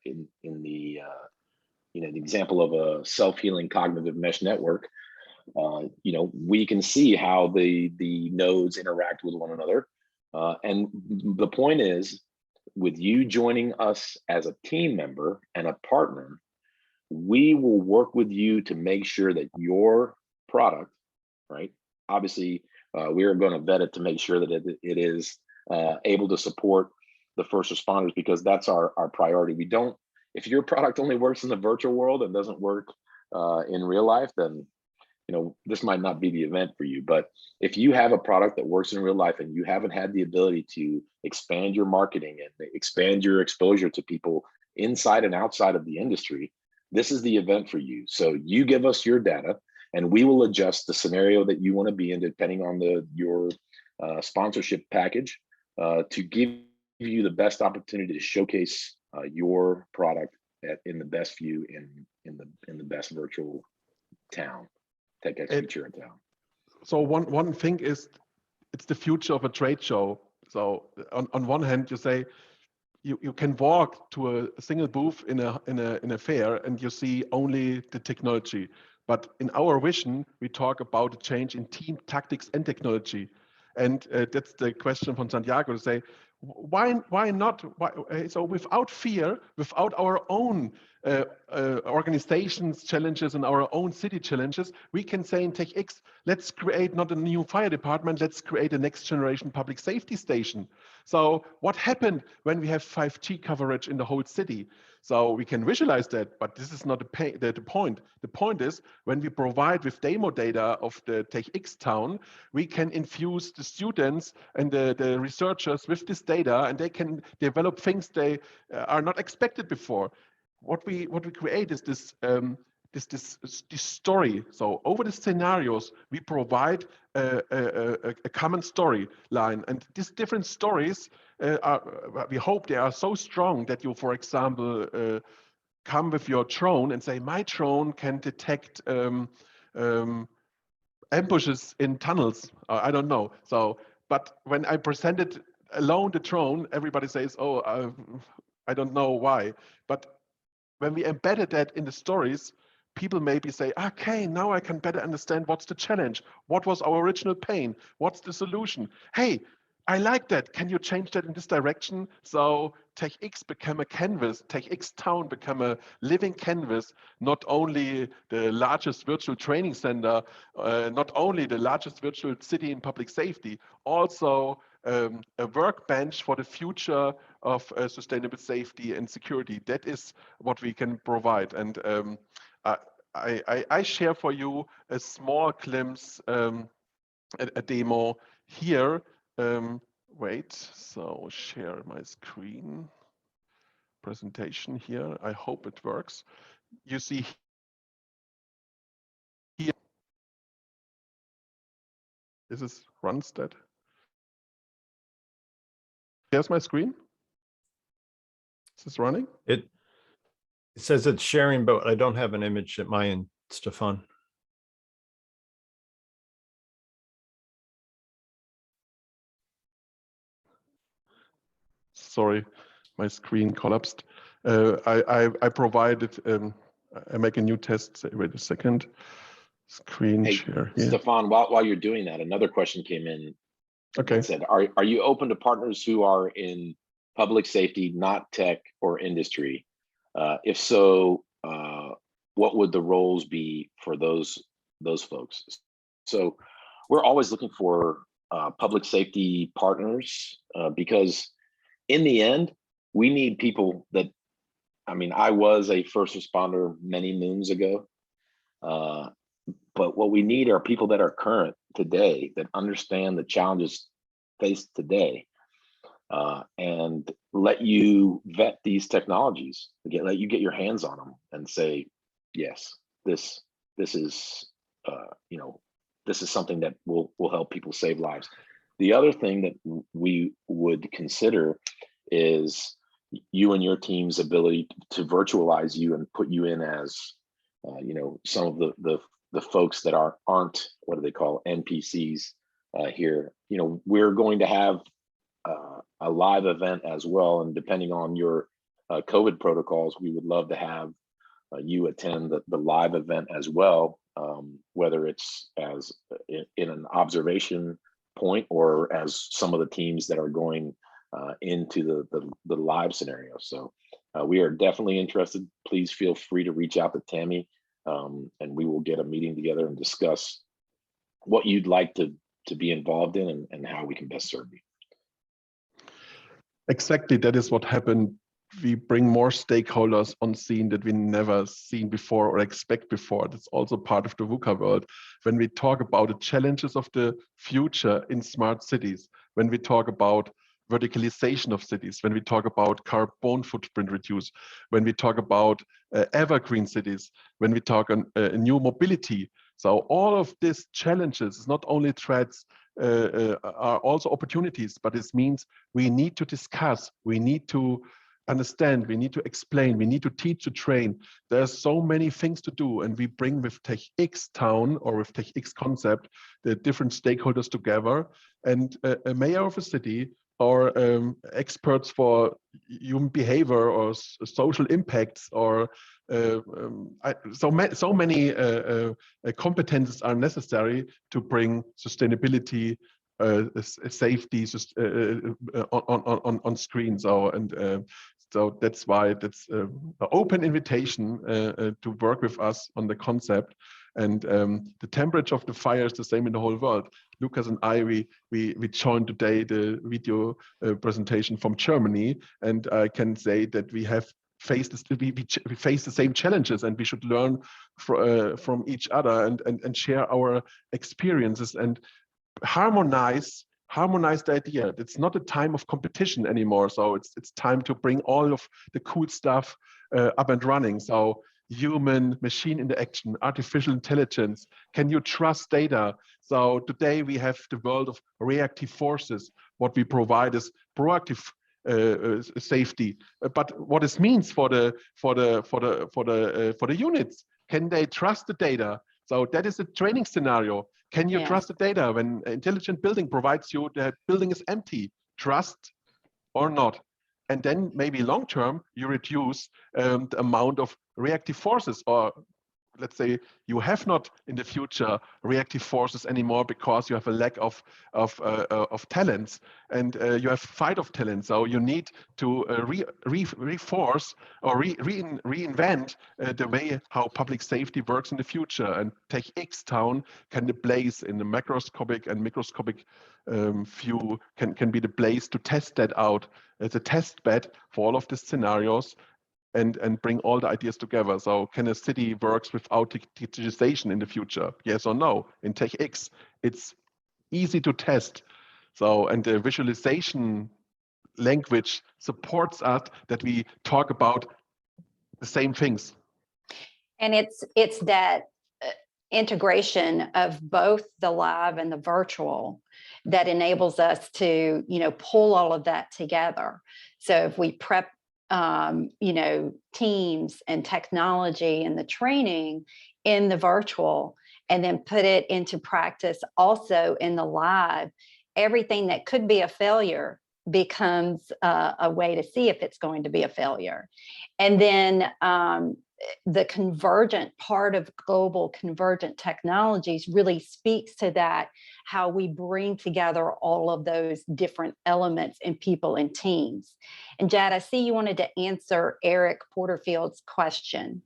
in the the example of a self-healing cognitive mesh network, we can see how the nodes interact with one another. And the point is, with you joining us as a team member and a partner, we will work with you to make sure that your product, right? Obviously, we are going to vet it to make sure that it is able to support the first responders, because that's our priority. We don't, if your product only works in the virtual world and doesn't work in real life, then this might not be the event for you. But if you have a product that works in real life and you haven't had the ability to expand your marketing and expand your exposure to people inside and outside of the industry, this is the event for you. So you give us your data, and we will adjust the scenario that you want to be in depending on your sponsorship package to give you the best opportunity to showcase your product in the best view in the best virtual town, TechX.Futura.Town. So one thing is, it's the future of a trade show. So on one hand, you say you can walk to a single booth in a fair and you see only the technology. But in our vision, we talk about a change in team tactics and technology. And that's the question from Santiago, to say, why not? So without fear, without our own organizations challenges and our own city challenges, we can say in TechX, let's create not a new fire department, let's create a next generation public safety station. So what happened when we have 5G coverage in the whole city? So we can visualize that, but this is not the point. The point is, when we provide with demo data of the TechX town, we can infuse the students and the researchers with this data, and they can develop things they are not expected before. What we create is this story. So over the scenarios, we provide a common story line, and these different stories we hope they are so strong that you, for example, come with your drone and say, my drone can detect ambushes in tunnels. I don't know. So, but when I presented alone the drone, everybody says, oh, I don't know why. But when we embedded that in the stories, people maybe say, okay, now I can better understand what's the challenge. What was our original pain? What's the solution? Hey, I like that. Can you change that in this direction? So TechX become a canvas, TechX Town become a living canvas, not only the largest virtual training center, not only the largest virtual city in public safety, also a workbench for the future of sustainable safety and security. That is what we can provide. And I share for you a small glimpse, a demo here, wait, so share my screen presentation here. I hope it works. You see here, this is Runstead. Here's my screen. Is this running? It says it's sharing, but I don't have an image at my end, Stefan. Sorry, my screen collapsed. I provided, I make a new test. Wait a second. Screen Hey, share here. Stefan, while you're doing that, another question came in. Okay. That said, are you open to partners who are in public safety, not tech or industry? If so, what would the roles be for those folks? So we're always looking for public safety partners because in the end, we need people that, I mean, I was a first responder many moons ago. But what we need are people that are current today, that understand the challenges faced today, and let you vet these technologies, let you get your hands on them and say, yes, this is this is something that will help people save lives. The other thing that we would consider is you and your team's ability to virtualize you and put you in as some of the folks that aren't, what do they call, NPCs here. We're going to have a live event as well, and depending on your COVID protocols, we would love to have you attend the live event as well, whether it's as in an observation point or as some of the teams that are going into the live scenario. So we are definitely interested. Please feel free to reach out to Tammy, and we will get a meeting together and discuss what you'd like to be involved in and how we can best serve you. Exactly, that is what happened. We bring more stakeholders on scene that we never seen before or expect before. That's also part of the VUCA world. When we talk about the challenges of the future in smart cities, when we talk about verticalization of cities, when we talk about carbon footprint reduce, when we talk about evergreen cities, when we talk on new mobility. So all of these challenges, not only threats, are also opportunities, but this means we need to discuss, we need to understand, we need to explain, we need to teach, to train. There's so many things to do, and we bring with TechX.Town or with TechX concept the different stakeholders together, and a mayor of a city or experts for human behavior or social impacts or so many competences are necessary to bring sustainability, safety on screen. So that's why that's an open invitation to work with us on the concept. And the temperature of the fire is the same in the whole world. Lucas and I, we joined today the video presentation from Germany, and I can say that we have faced we face the same challenges, and we should learn from each other and share our experiences and harmonize the idea. It's not a time of competition anymore. So it's time to bring all of the cool stuff up and running. So human machine interaction, artificial intelligence, can you trust data? So today we have the world of reactive forces. What we provide is proactive safety. But what this means for the units, can they trust the data? So that is a training scenario. Can you trust the data when intelligent building provides you the building is empty? Trust or not? And then maybe long term, you reduce the amount of reactive forces, or let's say you have not in the future reactive forces anymore because you have a lack of talents, and you have fight of talent. So you need to reinforce or reinvent the way how public safety works in the future. And TechX.Town can be the place in the macroscopic and microscopic view, can be the place to test that out as a test bed for all of the scenarios, and bring all the ideas together. So can a city works without digitization in the future? Yes or no? In TechX, it's easy to test. So, and the visualization language supports us that we talk about the same things. And it's that integration of both the live and the virtual that enables us to, pull all of that together. So if we prep, teams and technology and the training in the virtual, and then put it into practice also in the live, everything that could be a failure becomes a way to see if it's going to be a failure. And then the convergent part of global convergent technologies really speaks to that, how we bring together all of those different elements in people and teams. And Jad, I see you wanted to answer Eric Porterfield's question.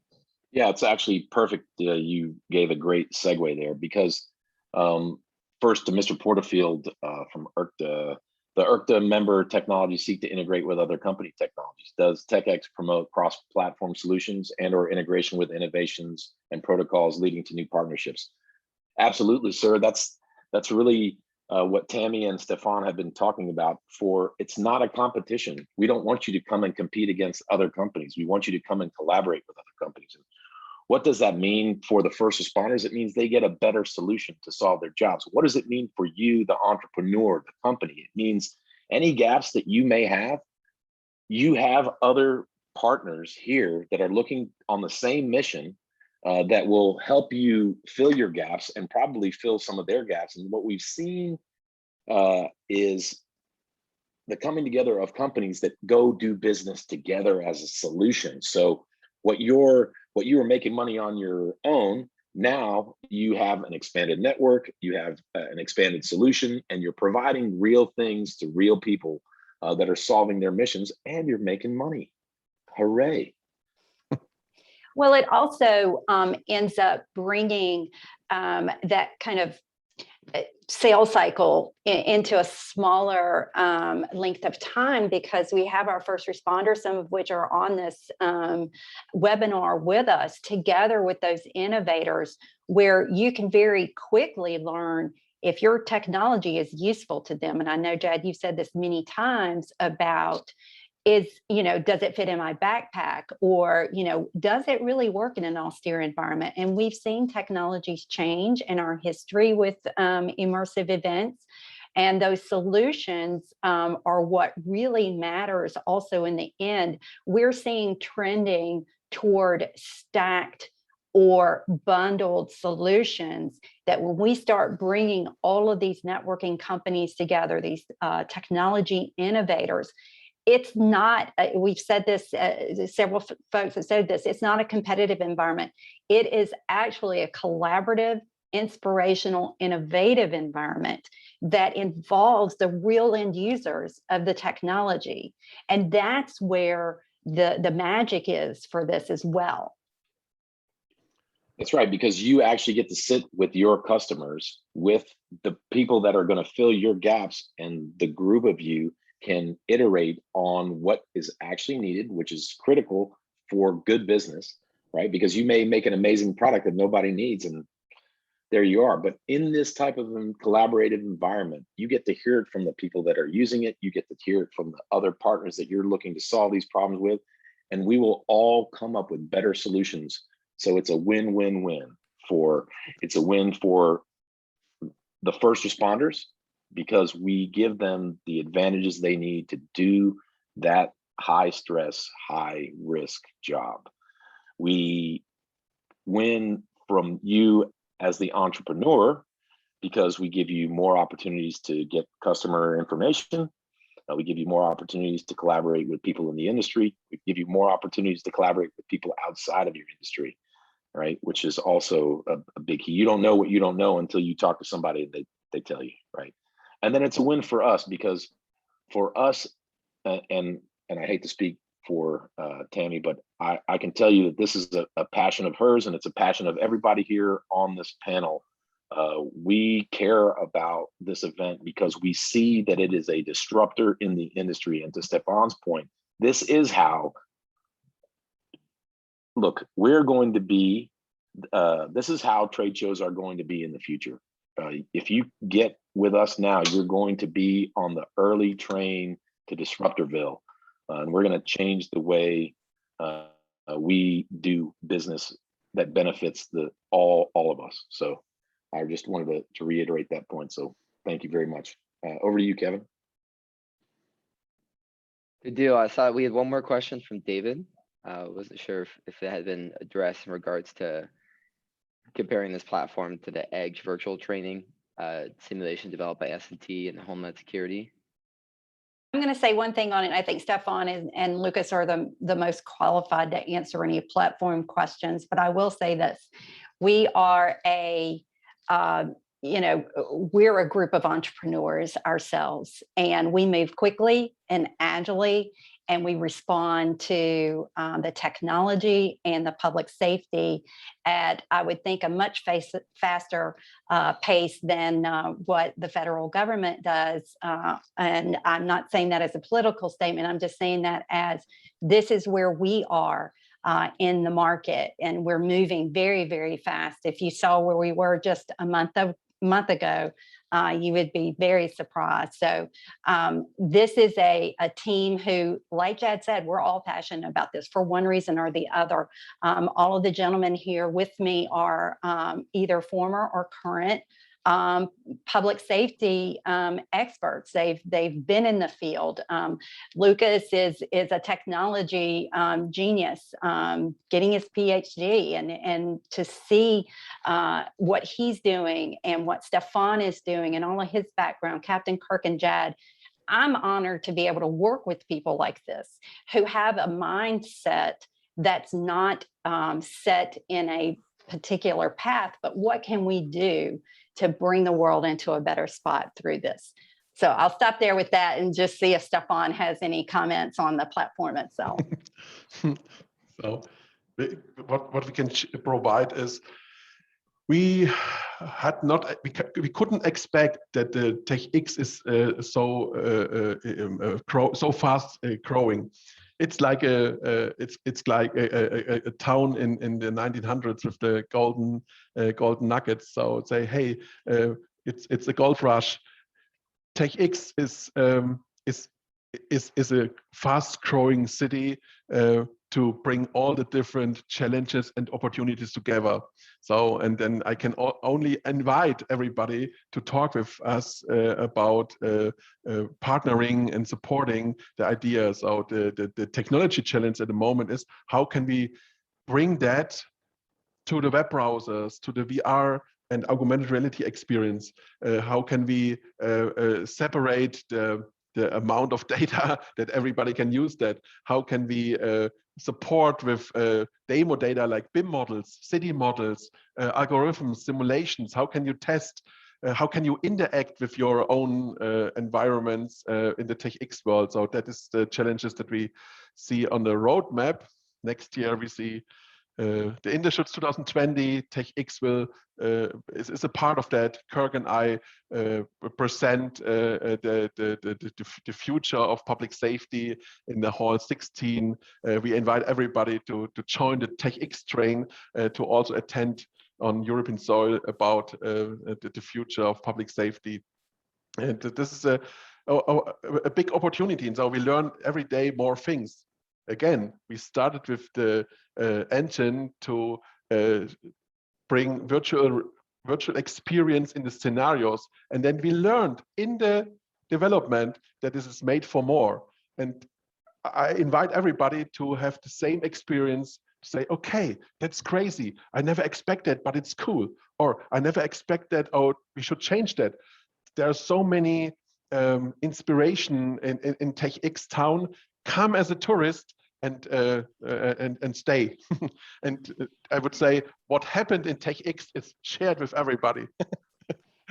Yeah, it's actually perfect. You gave a great segue there because first to Mr. Porterfield from IRCTA, the IRCTA member technologies seek to integrate with other company technologies. Does TechX promote cross-platform solutions and or integration with innovations and protocols leading to new partnerships? Absolutely, sir. That's really what Tammy and Stefan have been talking about. It's not a competition. We don't want you to come and compete against other companies. We want you to come and collaborate with other companies. And what does that mean for the first responders? It means they get a better solution to solve their jobs. What does it mean for you, the entrepreneur, the company? It means any gaps that you may have, you have other partners here that are looking on the same mission that will help you fill your gaps and probably fill some of their gaps. And what we've seen is the coming together of companies that go do business together as a solution. So what you were making money on your own, now you have an expanded network, you have an expanded solution, and you're providing real things to real people that are solving their missions, and you're making money. Hooray. Well, it also ends up bringing that kind of sales cycle into a smaller length of time, because we have our first responders, some of which are on this webinar with us, together with those innovators, where you can very quickly learn if your technology is useful to them. And I know, Jad, you've said this many times about does it fit in my backpack, or, does it really work in an austere environment? And we've seen technologies change in our history with immersive events. And those solutions are what really matters. Also, in the end, we're seeing trending toward stacked or bundled solutions, that when we start bringing all of these networking companies together, these technology innovators, it's not, we've said this, several folks have said this, it's not a competitive environment. It is actually a collaborative, inspirational, innovative environment that involves the real end users of the technology. And that's where the magic is for this as well. That's right, because you actually get to sit with your customers, with the people that are going to fill your gaps, and the group of you can iterate on what is actually needed, which is critical for good business, right? Because you may make an amazing product that nobody needs, and there you are. But in this type of collaborative environment, you get to hear it from the people that are using it. You get to hear it from the other partners that you're looking to solve these problems with, and we will all come up with better solutions. So it's a win-win-win. It's a win for the first responders, because we give them the advantages they need to do that high stress, high risk job. We win from you as the entrepreneur, because we give you more opportunities to get customer information. We give you more opportunities to collaborate with people in the industry. We give you more opportunities to collaborate with people outside of your industry, right? Which is also a big key. You don't know what you don't know until you talk to somebody and they tell you, right? And then it's a win for us, because for us, and I hate to speak for Tammy, but I can tell you that this is a passion of hers, and it's a passion of everybody here on this panel. We care about this event because we see that it is a disruptor in the industry. And to Stefan's point, this is how, look, we're going to be, this is how trade shows are going to be in the future. if you get with us now, you're going to be on the early train to Disruptorville, and we're going to change the way we do business that benefits all of us. So I just wanted to reiterate that point. So thank you very much. Over to you, Kevin. Good deal. I saw we had one more question from David. Wasn't sure if it had been addressed in regards to comparing this platform to the Edge virtual training simulation developed by S&T and Homeland Security. I'm going to say one thing on it. I think Stefan and Lucas are the most qualified to answer any platform questions, but I will say this. We are we're a group of entrepreneurs ourselves, and we move quickly and agilely, and we respond to the technology and the public safety at, I would think, a much faster pace than what the federal government does. And I'm not saying that as a political statement. I'm just saying that as this is where we are in the market, and we're moving very, very fast. If you saw where we were just a month ago, you would be very surprised. So this is a team who, like Jad said, we're all passionate about this for one reason or the other. All of the gentlemen here with me are either former or current public safety experts. They've been in the field. Lucas is a technology genius, getting his PhD, and to see what he's doing and what Stefan is doing and all of his background, Captain Kirk and Jad. I'm honored to be able to work with people like this who have a mindset that's not set in a particular path, but what can we do to bring the world into a better spot through this? So I'll stop there with that and just see if Stefan has any comments on the platform itself. So what we can provide is we couldn't expect that the TechX is so fast growing. It's like a town in the 1900s with the golden nuggets. So say, hey, it's a gold rush. TechX is a fast growing city to bring all the different challenges and opportunities together. So, and then I can only invite everybody to talk with us about partnering and supporting the ideas. So the technology challenge at the moment is how can we bring that to the web browsers, to the VR and augmented reality experience? How can we separate the amount of data that everybody can use that? How can we support with demo data like BIM models, city models, algorithms, simulations? How can you test? How can you interact with your own environments in the TechX world? So that is the challenges that we see on the roadmap. Next year we see the Industries 2020. TechX is a part of that. Kirk and I present the future of public safety in the hall 16. We invite everybody to join the TechX train to also attend on European soil about the future of public safety. And this is a big opportunity. And so we learn every day more things. Again, we started with the engine to bring virtual experience in the scenarios, and then we learned in the development that this is made for more. And I invite everybody to have the same experience, to say, okay, that's crazy, I never expected, but it's cool. Or I never expected, oh, we should change that. There are so many inspiration in TechX Town. Come as a tourist and stay. And I would say what happened in TechX is shared with everybody.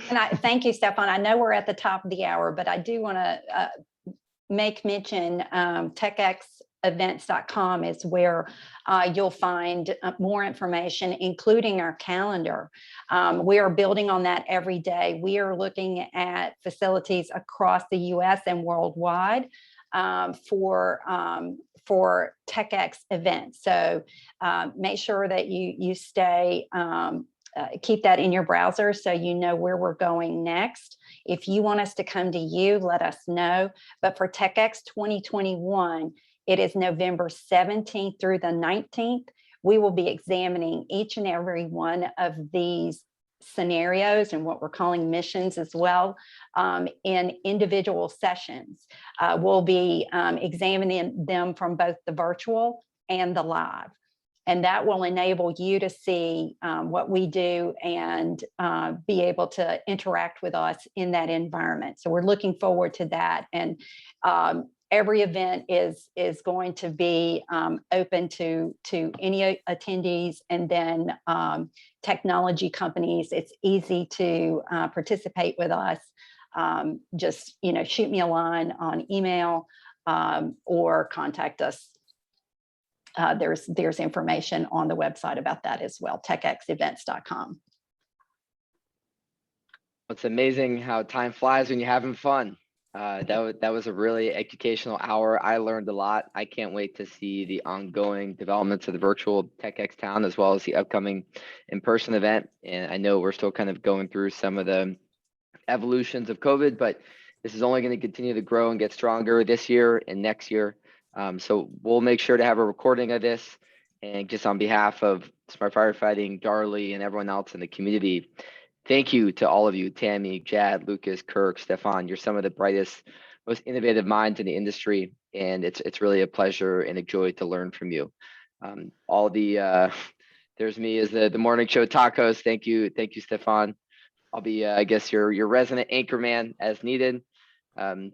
And I thank you, Stefan. I know we're at the top of the hour, but I do want to make mention TechXEvents.com is where you'll find more information, including our calendar. We are building on that every day. We are looking at facilities across the US and worldwide for TechX events. So make sure that you stay keep that in your browser so you know where we're going next. If you want us to come to you, let us know. But for TechX 2021, it is November 17th through the 19th. We will be examining each and every one of these scenarios and what we're calling missions as well in individual sessions. We'll be examining them from both the virtual and the live. And that will enable you to see what we do and be able to interact with us in that environment. So we're looking forward to that. And every event is going to be open to any attendees, and then technology companies. It's easy to participate with us. Just shoot me a line on email or contact us. There's information on the website about that as well, TechXEvents.com. It's amazing how time flies when you're having fun. That was a really educational hour. I learned a lot. I can't wait to see the ongoing developments of the virtual TechX.Town as well as the upcoming in-person event. And I know we're still kind of going through some of the evolutions of COVID, but this is only going to continue to grow and get stronger this year and next year. So we'll make sure to have a recording of this. And just on behalf of Smart Firefighting, Darley, and everyone else in the community, thank you to all of you, Tammy, Jad, Lucas, Kirk, Stefan. You're some of the brightest, most innovative minds in the industry, and it's really a pleasure and a joy to learn from you. There's me as the morning show tacos. Thank you, Stefan. I'll be, I guess, your resident anchor man as needed.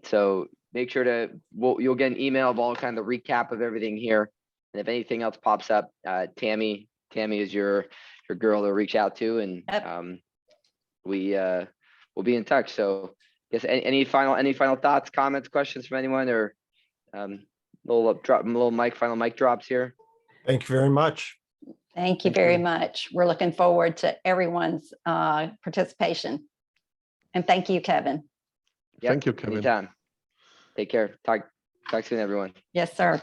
So make sure you'll get an email of all kind of recap of everything here, and if anything else pops up, Tammy is your girl to reach out to, and we'll be in touch. So I guess any final thoughts, comments, questions from anyone, or final mic drops here. Thank you very much. Thank you very much. We're looking forward to everyone's participation. And thank you, Kevin. Yep, Thank you, Kevin. Anytime. Take care. Talk soon, everyone. Yes, sir.